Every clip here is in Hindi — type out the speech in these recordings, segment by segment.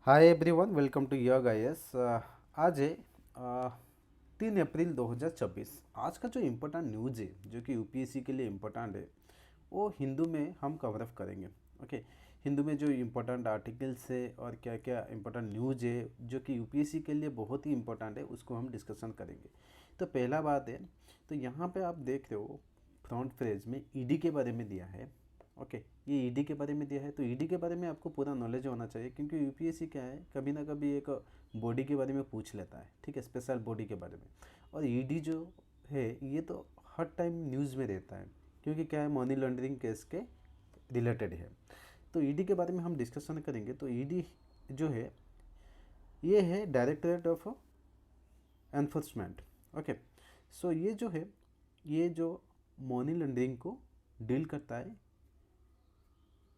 हाय एवरीवन, वेलकम टू योग आईएएस। आज है 3 अप्रैल 2024। आज का जो इम्पोर्टेंट न्यूज़ है जो कि यूपीएससी के लिए इम्पोर्टेंट है वो हिंदू में हम कवर अप करेंगे। ओके, हिंदू में जो इम्पोर्टेंट आर्टिकल्स है और क्या क्या इम्पोर्टेंट न्यूज़ है जो कि यूपीएससी के लिए बहुत ही इम्पोर्टेंट है उसको हम डिस्कशन करेंगे। तो पहला बात है, तो यहाँ पे आप देख रहे हो फ्रंट पेज में ईडी के बारे में दिया है। ओके, ये ईडी के बारे में दिया है तो ईडी के बारे में आपको पूरा नॉलेज होना चाहिए, क्योंकि यूपीएससी क्या है कभी ना कभी एक बॉडी के बारे में पूछ लेता है, ठीक है, स्पेशल बॉडी के बारे में। और ईडी जो है ये तो हर टाइम न्यूज़ में रहता है, क्योंकि क्या है मनी लॉन्ड्रिंग केस के रिलेटेड है। तो ईडी के बारे में हम डिस्कशन करेंगे। तो ईडी जो है ये है डायरेक्टरेट ऑफ एनफोर्समेंट। ओके, सो ये जो है ये जो मनी लॉन्ड्रिंग को डील करता है,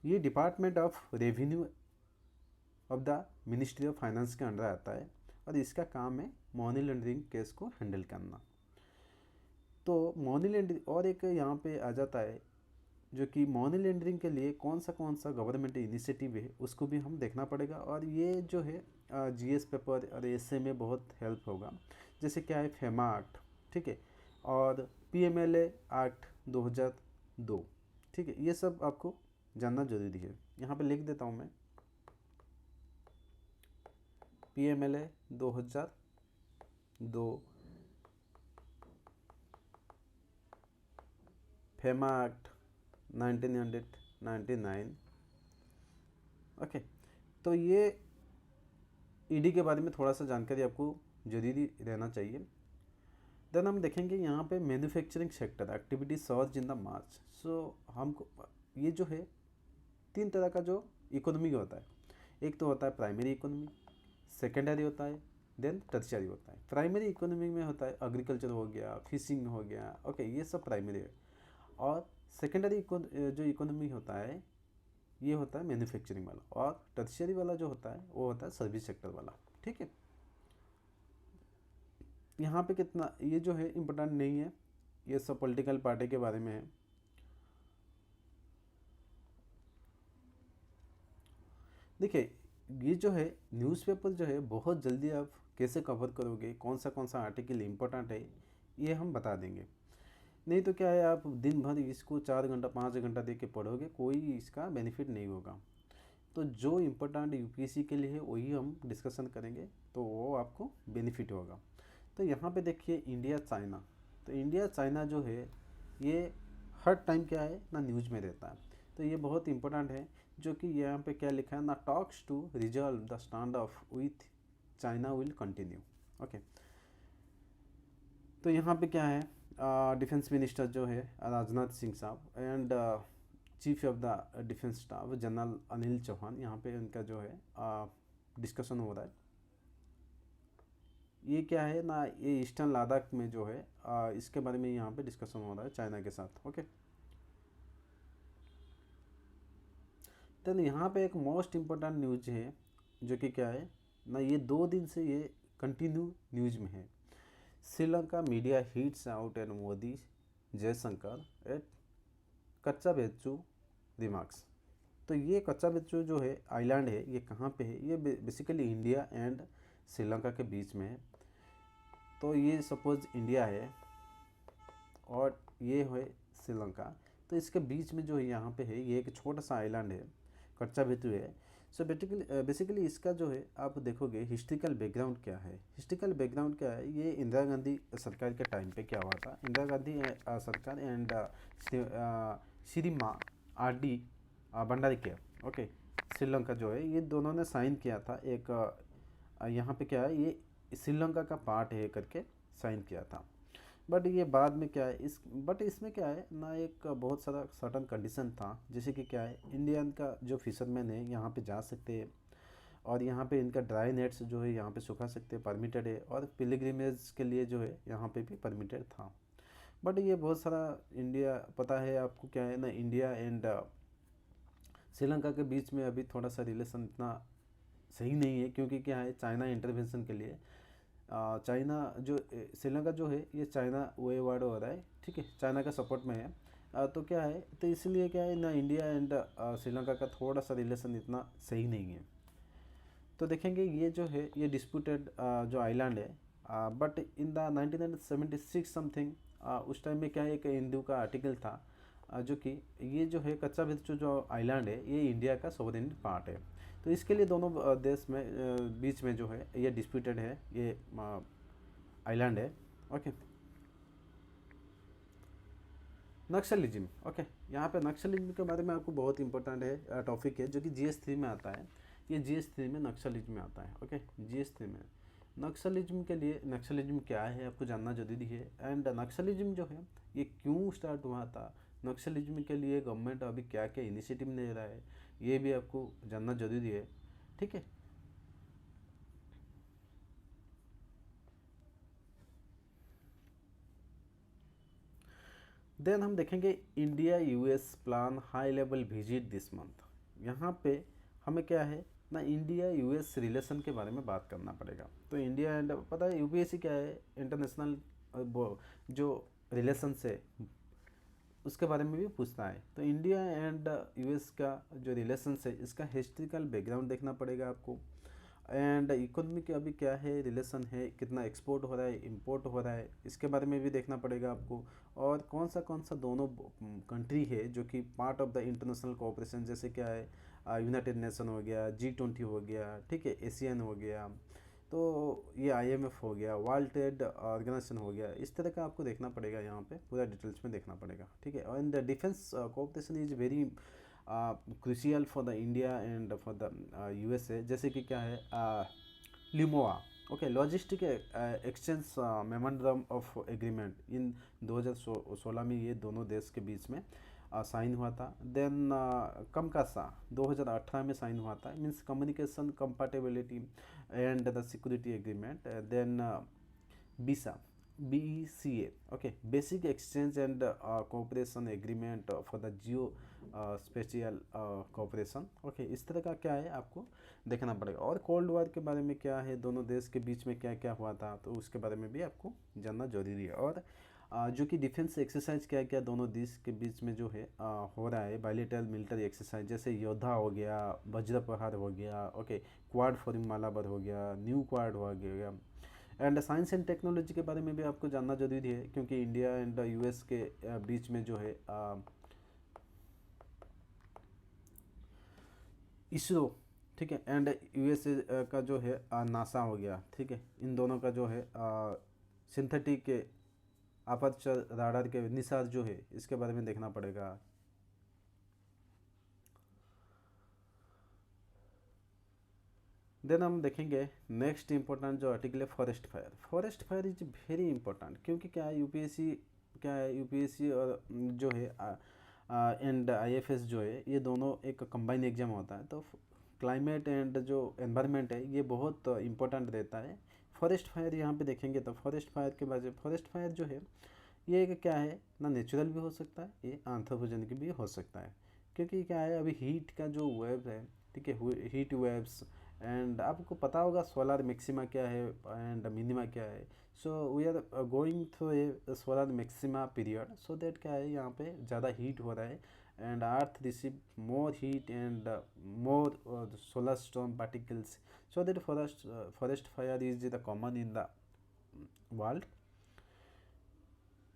ये department of revenue of the ministry of finance के अंडर आता है और इसका काम है मनी लॉन्ड्रिंग केस को हैंडल करना। तो मनी लॉन्ड्रिंग और एक यहाँ पे आ जाता है जो कि मनी लॉन्ड्रिंग के लिए कौन सा गवर्नमेंट इनिशिएटिव है उसको भी हम देखना पड़ेगा। और ये जो है जीएस पेपर और एसए में बहुत हेल्प होगा। जैसे क्या है फेमा एक्ट, ठीक है, और पीएमएलए एक्ट 2002, ठीक है, ये सब आपको जानना जरूरी है। यहाँ पे लिख देता हूँ मैं, पीएमएलए 2002, फेमा एक्ट 1999। ओके, तो ये ईडी के बारे में थोड़ा सा जानकारी आपको जरूरी रहना चाहिए। देन हम देखेंगे यहाँ पे manufacturing sector activity surge in the March. So हमको ये जो है 3 तरह का जो इकोनॉमी होता है, एक तो होता है प्राइमरी इकोनॉमी, सेकेंडरी होता है, देन टर्शियरी होता है। प्राइमरी इकोनॉमी में होता है एग्रीकल्चर हो गया, फिशिंग हो गया, ओके, ये सब प्राइमरी है। और सेकेंडरी जो इकोनॉमी होता है ये होता है मैन्युफैक्चरिंग वाला, और टर्शियरी वाला जो होता है वो होता है सर्विस सेक्टर वाला, ठीक है। यहाँ पे कितना ये जो है इम्पोर्टेंट नहीं है, ये सब पॉलिटिकल पार्टी के बारे में है। देखिए, ये जो है न्यूज़पेपर जो है बहुत जल्दी आप कैसे कवर करोगे, कौन सा आर्टिकल इम्पोर्टेंट है ये हम बता देंगे। नहीं तो क्या है आप दिन भर इसको 4 घंटा 5 घंटा दे के पढ़ोगे, कोई इसका बेनिफिट नहीं होगा। तो जो इम्पोर्टेंट यूपीएससी के लिए है वही हम डिस्कशन करेंगे, तो वो आपको बेनिफिट होगा। तो यहाँ पे देखिए इंडिया चाइना। तो इंडिया चाइना जो है ये हर टाइम क्या है ना न्यूज़ में रहता है। तो ये बहुत इंपॉर्टेंट है, जो कि यहाँ पे क्या लिखा है ना, talks to resolve the stand off with China will continue. Okay, तो यहाँ पे क्या है डिफेंस मिनिस्टर जो है Rajnath Singh sahab and chief of the defence staff general Anil Chauhan, यहाँ पे इनका जो है डिस्कशन हो रहा है। ये क्या है ना, ये ईस्टर्न लद्दाख में जो है इसके बारे में यहाँ पे डिस्कशन हो रहा है चाइना के साथ। ओके, तो यहाँ पे एक मोस्ट इम्पोर्टेंट न्यूज है जो कि क्या है ना, ये 2 दिन से ये कंटिन्यू न्यूज में है। Sri Lanka media heats out and Modi Jaishankar at Katchatheevu remarks. तो ये कच्चा बेचू जो है आइलैंड है, ये कहाँ पे है, ये बेसिकली इंडिया एंड श्रीलंका के बीच में है। तो ये सपोज इंडिया है और ये है श्रीलंका, तो इसके बीच में जो है यहाँ पे है ये एक छोटा सा आइलैंड है, कच्चा बेतु है। सो बेसिकली इसका जो है आप देखोगे हिस्ट्रिकल बैकग्राउंड क्या है। हिस्ट्रिकल बैकग्राउंड क्या है, ये इंदिरा गांधी सरकार के टाइम पे क्या हुआ था। इंदिरा गांधी सरकार एंड श्री माँ R D Bhandari, okay, Sri Lanka जो है ये दोनों ने साइन किया था एक यहाँ पे क्या है ये श्रीलंका का पार्ट है करके साइन किया था। बट ये बाद में क्या है बट इसमें क्या है ना, एक बहुत सारा सर्टन कंडीशन था, जैसे कि क्या है इंडियन का जो फिशरमैन है यहाँ पे जा सकते हैं, और यहाँ पे इनका ड्राई नेट्स जो है यहाँ पे सुखा सकते हैं, परमिटेड है, और पिलग्रिमेज के लिए जो है यहाँ पे भी परमिटेड था। बट ये बहुत सारा इंडिया, पता है आपको क्या है ना, इंडिया एंड श्रीलंका के बीच में अभी थोड़ा सा रिलेशन इतना सही नहीं है, क्योंकि क्या है चाइना इंटरवेंशन के लिए चाइना जो श्रीलंका जो है ये चाइना वे वर्ड हो रहा है, ठीक है, चाइना का सपोर्ट में है। तो क्या है, तो इसलिए क्या है ना, इंडिया एंड श्रीलंका का थोड़ा सा रिलेशन इतना सही नहीं है। तो देखेंगे ये जो है ये डिस्प्यूटेड जो आइलैंड है, बट इन द 1976 समथिंग, उस टाइम में क्या है, एक हिंदू का आर्टिकल था जो कि ये जो है कच्चा बिच्छू जो आइलैंड है ये इंडिया का सोवरेन पार्ट है। तो इसके लिए दोनों देश में बीच में जो है ये डिस्प्यूटेड है, ये आइलैंड है। ओके, नक्सलिज्म। ओके, यहाँ पे नक्सलिज्म के बारे में आपको बहुत इंपॉर्टेंट है टॉपिक है जो कि GS3 में आता है। ये GS3 में नक्सलिज्म में आता है। ओके, GS3 में नक्सलिज्म के लिए, नक्सलिज्म क्या है आपको जानना जरूरी है। एंड नक्सलिज्म जो है ये क्यों स्टार्ट हुआ था, नक्सलिज्म के लिए गवर्नमेंट अभी क्या क्या इनिशिएटिव ले रहा है, ये भी आपको जानना जरूरी है। ठीक है, देन हम देखेंगे India US plan high level visit this month. यहाँ पे हमें क्या है ना, इंडिया US रिलेशन के बारे में बात करना पड़ेगा। तो इंडिया एंड, पता है UPSC क्या है, इंटरनेशनल जो रिलेशंस है उसके बारे में भी पूछता है। तो इंडिया एंड US का जो रिलेशंस है इसका हिस्ट्रिकल बैकग्राउंड देखना पड़ेगा आपको। एंड इकोनॉमी के अभी क्या है रिलेशन है, कितना एक्सपोर्ट हो रहा है, इंपोर्ट हो रहा है, इसके बारे में भी देखना पड़ेगा आपको। और कौन सा दोनों कंट्री है जो कि part of the international cooperation, जैसे क्या है यूनाइटेड नेशन हो गया, G20 हो गया, ठीक है, ASEAN हो गया, तो ये IMF हो गया, वर्ल्ड ट्रेड ऑर्गेनाइजेशन हो गया। इस तरह का आपको देखना पड़ेगा, यहाँ पे पूरा डिटेल्स में देखना पड़ेगा। ठीक है, and defence cooperation is very crucial for the India and for the USA। जैसे कि क्या है LEMOA, okay, logistic exchange memorandum of agreement in 2016 में ये दोनों देश के बीच में साइन हुआ था। देन कमकासा 2018 में साइन हुआ था, means communication compatibility and the security agreement. Then BISA, BECA, okay, basic exchange and cooperation agreement for the geospatial cooperation. Okay, इस तरह का क्या है आपको देखना पड़ेगा। और कोल्ड वॉर के बारे में क्या है, दोनों देश के बीच में क्या क्या हुआ था, तो उसके बारे में भी आपको जानना जरूरी है। और जो कि डिफेंस एक्सरसाइज क्या क्या दोनों देश के बीच में जो है हो रहा है, बायलैटरल मिलिट्री एक्सरसाइज, जैसे योद्धा हो गया, वज्र प्रहार हो गया, ओके, क्वाड फोरम मालाबार हो गया, न्यू क्वाड हो गया। एंड साइंस एंड टेक्नोलॉजी के बारे में भी आपको जानना जरूरी है, क्योंकि इंडिया एंड US के बीच में जो है इसरो, ठीक है, एंड USA का जो है नासा हो गया, ठीक है, इन दोनों का जो है सिंथेटिक के अपर्चर राडार के निसार जो है इसके बारे में देखना पड़ेगा। देन हम देखेंगे नेक्स्ट इंपॉर्टेंट जो आर्टिकल है forest fire. Forest fire is very important, क्योंकि क्या है UPSC, क्या है UPSC और जो है एंड IFS जो है ये दोनों एक कंबाइन एग्जाम होता है। तो क्लाइमेट एंड जो एनवायरनमेंट है ये बहुत इंपॉर्टेंट रहता है। फॉरेस्ट फायर यहाँ पे देखेंगे तो फॉरेस्ट फायर के बाद, फॉरेस्ट फायर जो है ये एक क्या है ना, नेचुरल भी हो सकता है, ये एंथ्रोपोजेनिक भी हो सकता है। क्योंकि क्या है अभी हीट का जो वेव है, ठीक है, हीट वेव्स, एंड आपको पता होगा सोलर मैक्सिमा क्या है एंड मिनिमा क्या है। So we are going through a solar maxima period, so that क्या है यहाँ पे ज़्यादा हीट हो रहा है and earth receive more heat and more solar storm particles, so that forest fire is the common in the world.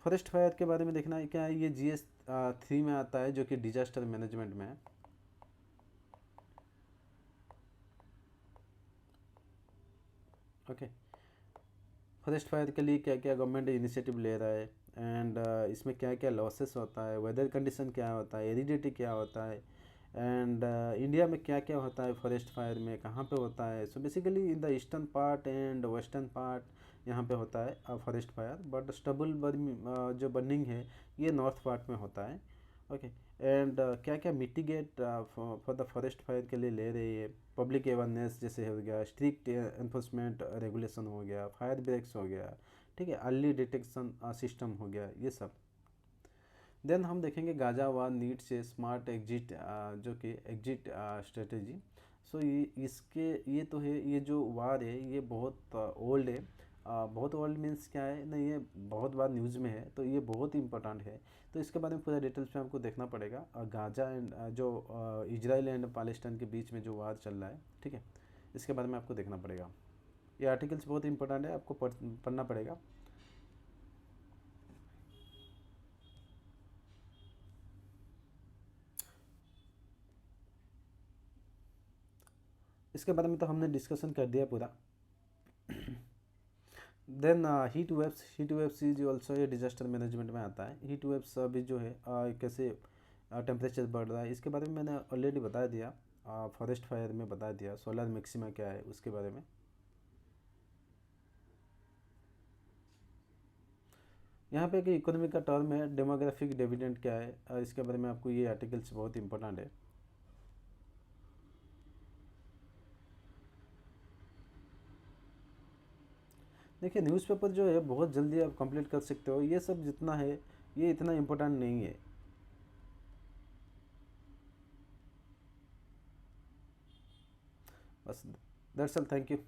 Forest fire के बारे में देखना है क्या है, ये GS3 में आता है जो कि डिजास्टर मैनेजमेंट में है। ओके, फॉरेस्ट फायर के लिए क्या क्या गवर्नमेंट इनिशिएटिव ले रहा है एंड इसमें क्या क्या लॉसेस होता है, वेदर कंडीशन क्या होता है, एरिडिटी क्या होता है, एंड इंडिया में क्या क्या होता है फॉरेस्ट फायर में, कहाँ पे होता है। So basically in the eastern part and western part यहाँ पे होता है फॉरेस्ट फायर, बट स्टबल जो बर्निंग है ये नॉर्थ पार्ट में होता है। ओके, एंड क्या क्या mitigate for the forest fire के लिए ले रही है, पब्लिक अवेयरनेस जैसे हो गया, स्ट्रिक्ट एनफोर्समेंट रेगुलेशन हो गया, फायर ब्रेक्स हो गया, ठीक है, अर्ली डिटेक्शन सिस्टम हो गया, ये सब। देन हम देखेंगे गाजा वार नीड से स्मार्ट एग्जिट, जो कि एग्जिट स्ट्रेटेजी। सो ये तो है, ये जो वार है ये बहुत ओल्ड है। बहुत ओल्ड मीन्स क्या है ना, ये बहुत बार न्यूज़ में है, तो ये बहुत इंपॉर्टेंट है। तो इसके बारे में पूरा डिटेल्स में आपको देखना पड़ेगा। गाजा एंड जो इजराइल एंड पालेस्टाइन के बीच में जो वार चल रहा है, ठीक है, इसके बारे में आपको देखना पड़ेगा। ये आर्टिकल्स बहुत इंपॉर्टेंट है, आपको पढ़ना पड़ेगा। इसके बारे में तो हमने डिस्कशन कर दिया पूरा। Then heat waves is also ये डिजास्टर मैनेजमेंट में आता है। हीट वेव्स अभी जो है कैसे टेम्परेचर बढ़ रहा है इसके बारे में मैंने ऑलरेडी बता दिया। फॉरेस्ट फायर में बता दिया। सोलर मैक्सिमा क्या है उसके बारे में। यहाँ पे एक इकोनॉमी का टर्म है डेमोग्राफिक डिविडेंड क्या है, इसके बारे में आपको ये आर्टिकल्स बहुत इंपॉर्टेंट है। देखिए न्यूज़पेपर जो है बहुत जल्दी आप कंप्लीट कर सकते हो, ये सब जितना है ये इतना इम्पोर्टेंट नहीं है। बस दैट्स ऑल, थैंक यू।